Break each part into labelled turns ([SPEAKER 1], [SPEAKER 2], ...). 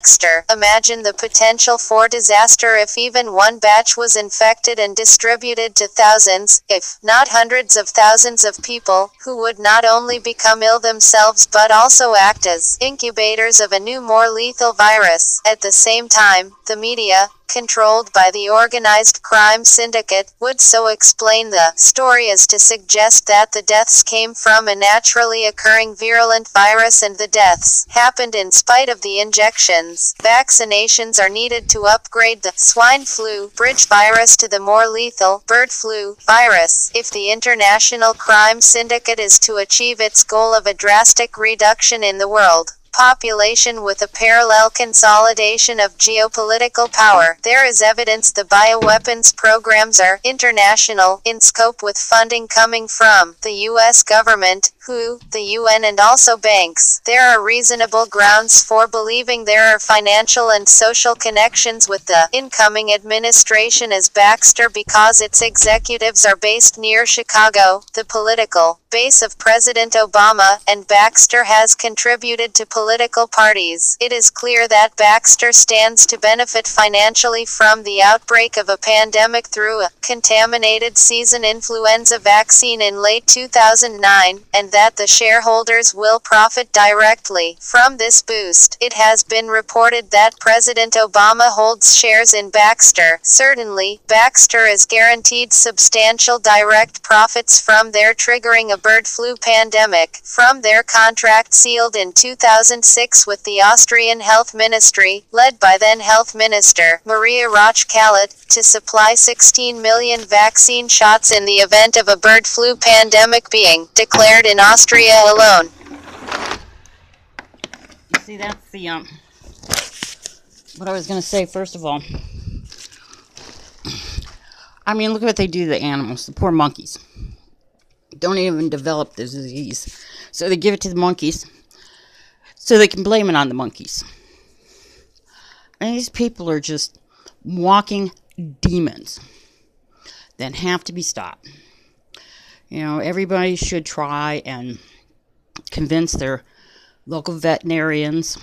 [SPEAKER 1] Baxter. Imagine the potential for disaster if even one batch was infected and distributed to thousands, if not hundreds of thousands of people, who would not only become ill themselves but also act as incubators of a new, more lethal virus. At the same time, the media, controlled by the organized crime syndicate, would so explain the story as to suggest that the deaths came from a naturally occurring virulent virus and the deaths happened in spite of the injections. Vaccinations are needed to upgrade the swine flu bridge virus to the more lethal bird flu virus. If the international crime syndicate is to achieve its goal of a drastic reduction in the world population with a parallel consolidation of geopolitical power, there is evidence the bioweapons programs are international in scope, with funding coming from the U.S. government, WHO, the UN, and also banks. There are reasonable grounds for believing there are financial and social connections with the incoming administration as Baxter because its executives are based near Chicago, the political base of President Obama, and Baxter has contributed to political parties. It is clear that Baxter stands to benefit financially from the outbreak of a pandemic through a contaminated season influenza vaccine in late 2009, and that the shareholders will profit directly from this boost. It has been reported that President Obama holds shares in Baxter. Certainly, Baxter is guaranteed substantial direct profits from their triggering a bird flu pandemic, from their contract sealed in 2006 with the Austrian Health Ministry, led by then Health Minister Maria Roch-Kallett, to supply 16 million vaccine shots in the event of a bird flu pandemic being declared in Austria alone.
[SPEAKER 2] See, that's the, what I was going to say, first of all. I mean, look at what they do to the animals, the poor monkeys. Don't even develop the disease. So they give it to the monkeys so they can blame it on the monkeys. And these people are just walking demons that have to be stopped. You know, everybody should try and convince their local veterinarians,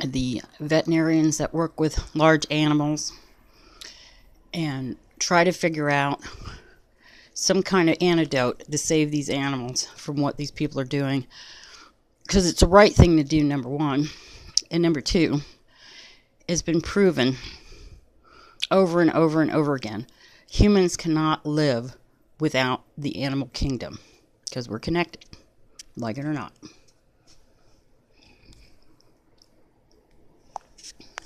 [SPEAKER 2] the veterinarians that work with large animals, and try to figure out some kind of antidote to save these animals from what these people are doing. Because it's the right thing to do, number one. And number two, it's been proven over and over and over again. Humans cannot live without the animal kingdom. Because we're connected, like it or not.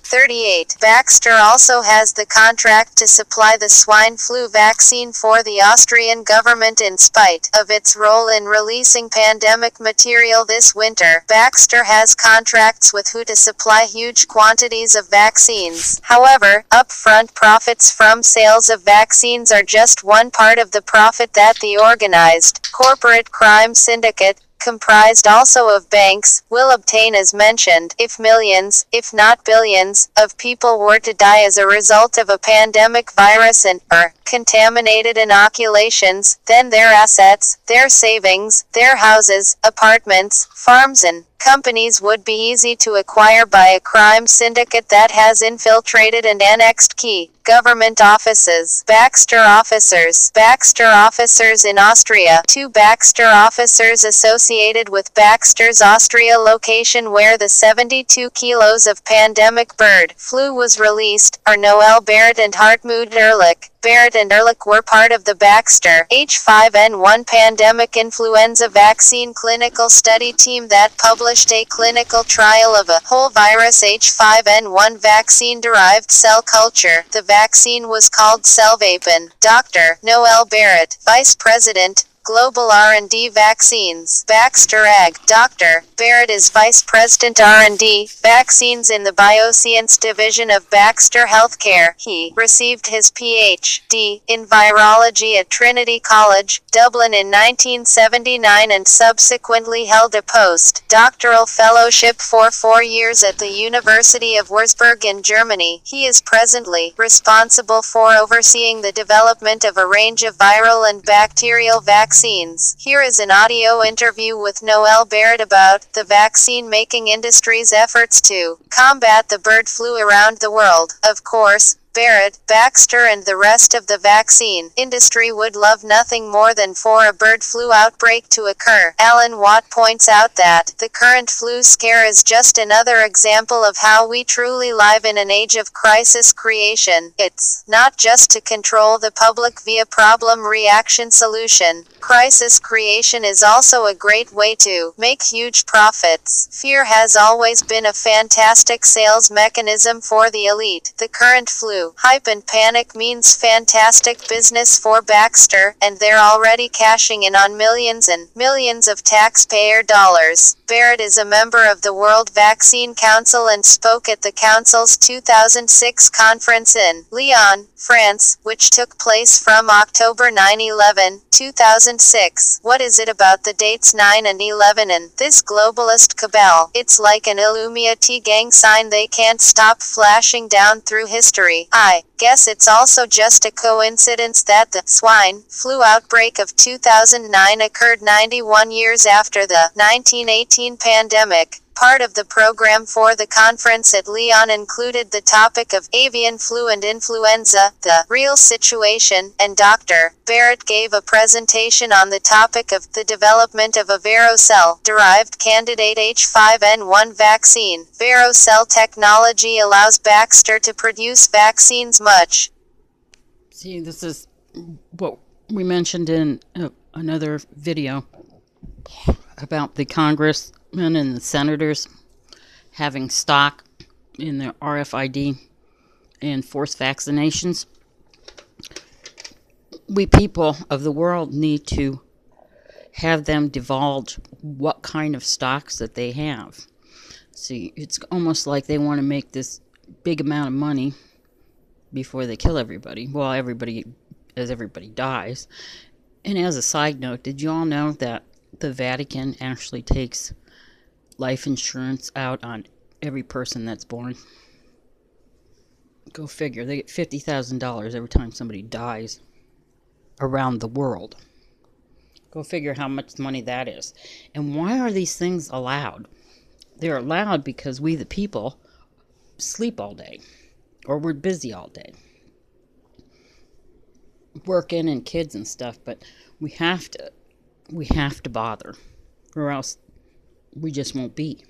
[SPEAKER 1] 38. Baxter also has the contract to supply the swine flu vaccine for the Austrian government in spite of its role in releasing pandemic material this winter. Baxter has contracts with WHO to supply huge quantities of vaccines. However, upfront profits from sales of vaccines are just one part of the profit that the organized corporate crime syndicate, comprised also of banks, will obtain, as mentioned. If millions, if not billions, of people were to die as a result of a pandemic virus and/or contaminated inoculations, then their assets, their savings, their houses, apartments, farms and companies would be easy to acquire by a crime syndicate that has infiltrated and annexed key government offices. Baxter officers in Austria. 2 Baxter officers associated with Baxter's Austria location where the 72 kilos of pandemic bird flu was released are Noel Barrett and Hartmut Ehrlich. Barrett and Ehrlich were part of the Baxter H5N1 pandemic influenza vaccine clinical study team that published a clinical trial of a whole virus H5N1 vaccine-derived cell culture. The vaccine was called Selvapen. Dr. Noel Barrett, Vice President, Global R&D Vaccines. Baxter AG. Dr. Barrett is Vice President R&D Vaccines in the Bioscience Division of Baxter Healthcare. He received his Ph.D. in Virology at Trinity College, Dublin in 1979 and subsequently held a post-doctoral fellowship for 4 years at the University of Würzburg in Germany. He is presently responsible for overseeing the development of a range of viral and bacterial vaccines vaccines. Here is an audio interview with Noel Barrett about the vaccine-making industry's efforts to combat the bird flu around the world. Of course, Barrett, Baxter and the rest of the vaccine industry would love nothing more than for a bird flu outbreak to occur. Alan Watt points out that the current flu scare is just another example of how we truly live in an age of crisis creation. It's not just to control the public via problem reaction solution. Crisis creation is also a great way to make huge profits. Fear has always been a fantastic sales mechanism for the elite. The current flu hype and panic means fantastic business for Baxter, and they're already cashing in on millions and millions of taxpayer dollars. Barrett is a member of the World Vaccine Council and spoke at the Council's 2006 conference in Lyon, France, which took place from October 9-11, 2006. What is it about the dates 9 and 11 and this globalist cabal? It's like an Illuminati gang sign they can't stop flashing down through history. I guess it's also just a coincidence that the swine flu outbreak of 2009 occurred 91 years after the 1918 pandemic. Part of the program for the conference at Lyon included the topic of avian flu and influenza, the real situation, and Dr. Barrett gave a presentation on the topic of the development of a varocell-derived candidate H5N1 vaccine. Varocell technology allows Baxter to produce vaccines much.
[SPEAKER 2] See, this is what we mentioned in another video about the congressmen and the senators having stock in their RFID and forced vaccinations. We people of the world need to have them divulge what kind of stocks that they have. See, it's almost like they want to make this big amount of money before they kill everybody. Well, as everybody dies. And as a side note, did you all know that the Vatican actually takes life insurance out on every person that's born? Go figure. They get $50,000 every time somebody dies around the world. Go figure how much money that is. And why are these things allowed? They're allowed because we the people sleep all day, or we're busy all day, working and kids and stuff, but we have to bother, or else we just won't be.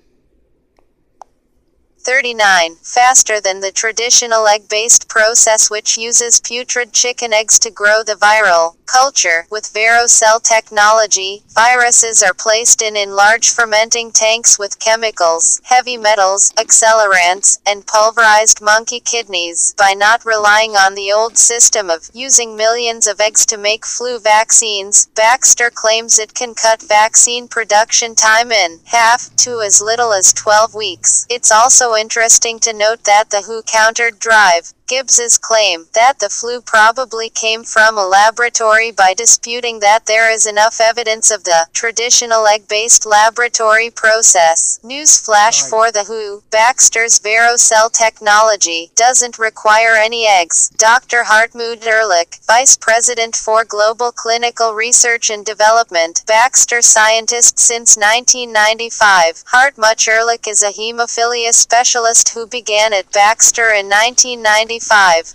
[SPEAKER 1] 39. Faster than the traditional egg-based process which uses putrid chicken eggs to grow the viral culture. With varocell technology, viruses are placed in large fermenting tanks with chemicals, heavy metals, accelerants, and pulverized monkey kidneys. By not relying on the old system of using millions of eggs to make flu vaccines, Baxter claims it can cut vaccine production time in half to as little as 12 weeks. It's also interesting to note that the WHO countered Drive Gibbs's claim that the flu probably came from a laboratory by disputing that there is enough evidence of the traditional egg-based laboratory process. Newsflash for the WHO: Baxter's varocell technology doesn't require any eggs. Dr. Hartmut Ehrlich, Vice President for Global Clinical Research and Development, Baxter scientist since 1995. Hartmut Ehrlich is a hemophilia specialist who began at Baxter in 1995.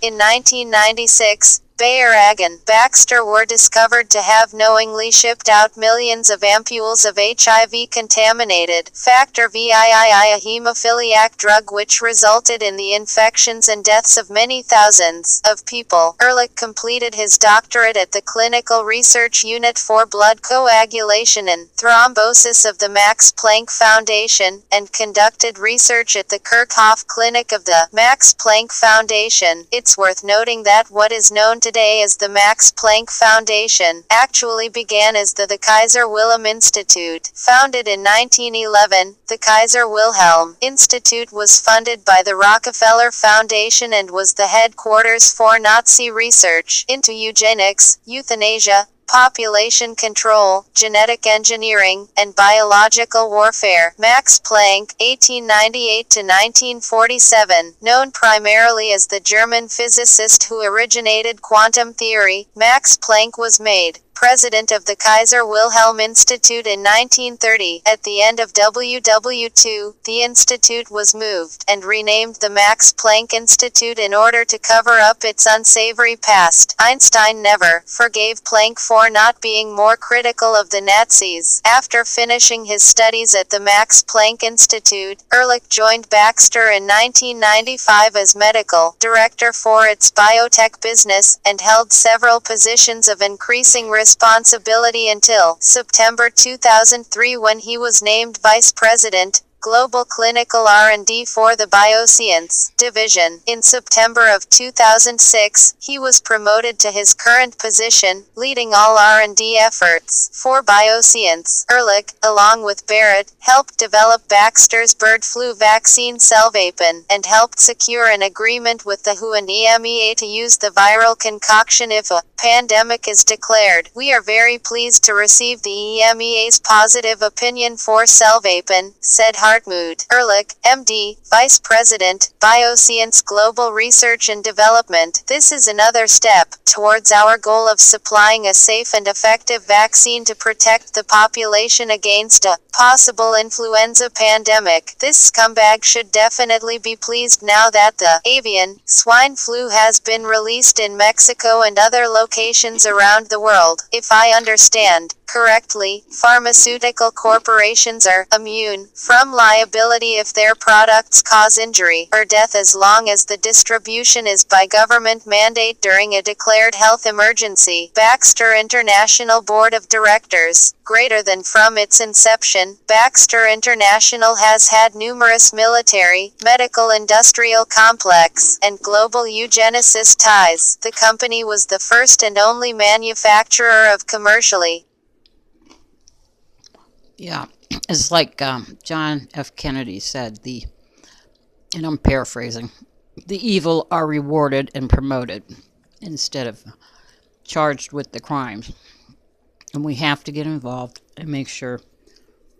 [SPEAKER 1] In 1996, Bayer AG and Baxter were discovered to have knowingly shipped out millions of ampules of HIV-contaminated factor VIII, a hemophiliac drug which resulted in the infections and deaths of many thousands of people. Ehrlich completed his doctorate at the Clinical Research Unit for Blood Coagulation and Thrombosis of the Max Planck Foundation, and conducted research at the Kirchhoff Clinic of the Max Planck Foundation. It's worth noting that what is known today as the Max Planck Foundation actually began as the Kaiser Wilhelm Institute. Founded in 1911, the Kaiser Wilhelm Institute was funded by the Rockefeller Foundation and was the headquarters for Nazi research into eugenics, euthanasia, population control, genetic engineering, and biological warfare. Max Planck, 1898 to 1947, known primarily as the German physicist who originated quantum theory, Max Planck was made president of the Kaiser Wilhelm Institute in 1930. At the end of WW II, the institute was moved and renamed the Max Planck Institute in order to cover up its unsavory past. Einstein never forgave Planck for not being more critical of the Nazis. After finishing his studies at the Max Planck Institute, Ehrlich joined Baxter in 1995 as medical director for its biotech business, and held several positions of increasing responsibility until September 2003 when he was named vice president, Global Clinical R&D for the Bioscience Division. In September of 2006, he was promoted to his current position, leading all R&D efforts for bioscience. Ehrlich, along with Barrett, helped develop Baxter's bird flu vaccine Selvapen, and helped secure an agreement with the WHO and EMEA to use the viral concoction if a pandemic is declared. We are very pleased to receive the EMEA's positive opinion for Selvapen, said Hartmut Ehrlich, MD, Vice President, Bioscience Global Research and Development. This is another step towards our goal of supplying a safe and effective vaccine to protect the population against a possible influenza pandemic. This scumbag should definitely be pleased now that the avian swine flu has been released in Mexico and other locations around the world. If I understand correctly, pharmaceutical corporations are immune from liability if their products cause injury or death as long as the distribution is by government mandate during a declared health emergency. Baxter International Board of Directors. Greater than from its inception, Baxter International has had numerous military, medical industrial complex, and global eugenicist ties. The company was the first and only manufacturer of commercially.
[SPEAKER 2] Yeah, it's like John F. Kennedy said, and I'm paraphrasing, the evil are rewarded and promoted instead of charged with the crimes. And we have to get involved and make sure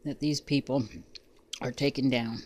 [SPEAKER 2] that these people are taken down.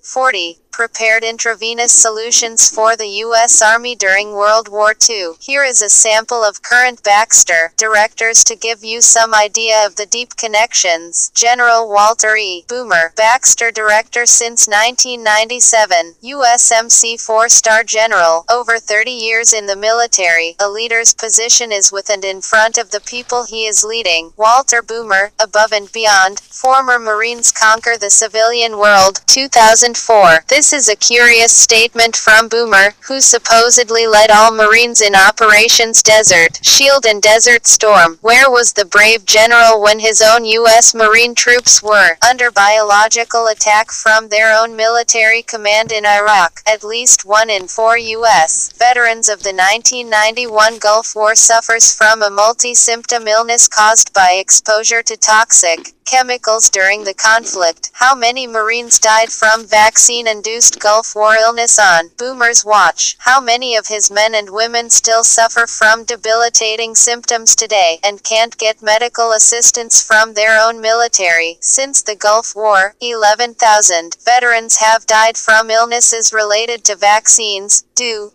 [SPEAKER 1] 40. Prepared intravenous solutions for the U.S. Army during World War II. Here is a sample of current Baxter directors to give you some idea of the deep connections. General Walter E. Boomer, Baxter director since 1997, USMC 4-star general, over 30 years in the military. A leader's position is with and in front of the people he is leading. Walter Boomer, above and beyond, former Marines conquer the civilian world, 2004. This is a curious statement from Boomer, who supposedly led all Marines in Operations Desert Shield and Desert Storm. Where was the brave general when his own U.S. Marine troops were under biological attack from their own military command in Iraq? At least 1 in 4 U.S. veterans of the 1991 Gulf War suffers from a multi-symptom illness caused by exposure to toxic chemicals during the conflict. How many Marines died from vaccine-induced Gulf War illness on Boomer's watch? How many of his men and women still suffer from debilitating symptoms today and can't get medical assistance from their own military? Since the Gulf War, 11,000 veterans have died from illnesses related to vaccines,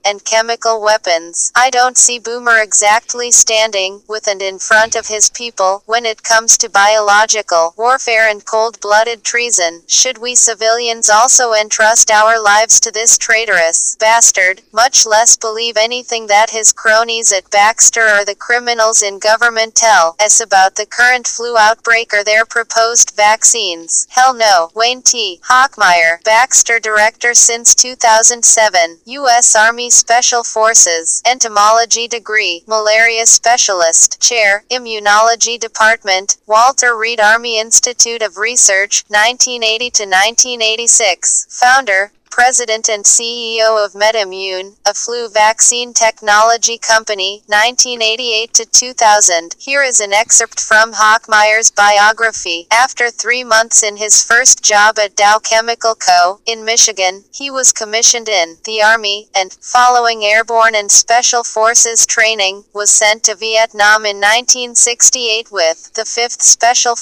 [SPEAKER 1] and chemical weapons. I don't see Boomer exactly standing with and in front of his people when it comes to biological warfare and cold-blooded treason. Should we civilians also entrust our lives to this traitorous bastard, much less believe anything that his cronies at Baxter or the criminals in government tell us about the current flu outbreak or their proposed vaccines? Hell no. Wayne T. Hochmeyer, Baxter director since 2007, U.S. Army Special Forces, entomology degree, malaria specialist, chair, immunology department, Walter Reed Army Institute of Research, 1980 to 1986, founder, President and CEO of MedImmune, a flu vaccine technology company, 1988 to 2000. Here is an excerpt from Hochmeyer's biography. After 3 months in his first job at Dow Chemical Co. in Michigan, he was commissioned in the Army, and, following airborne and special forces training, was sent to Vietnam in 1968 with the 5th Special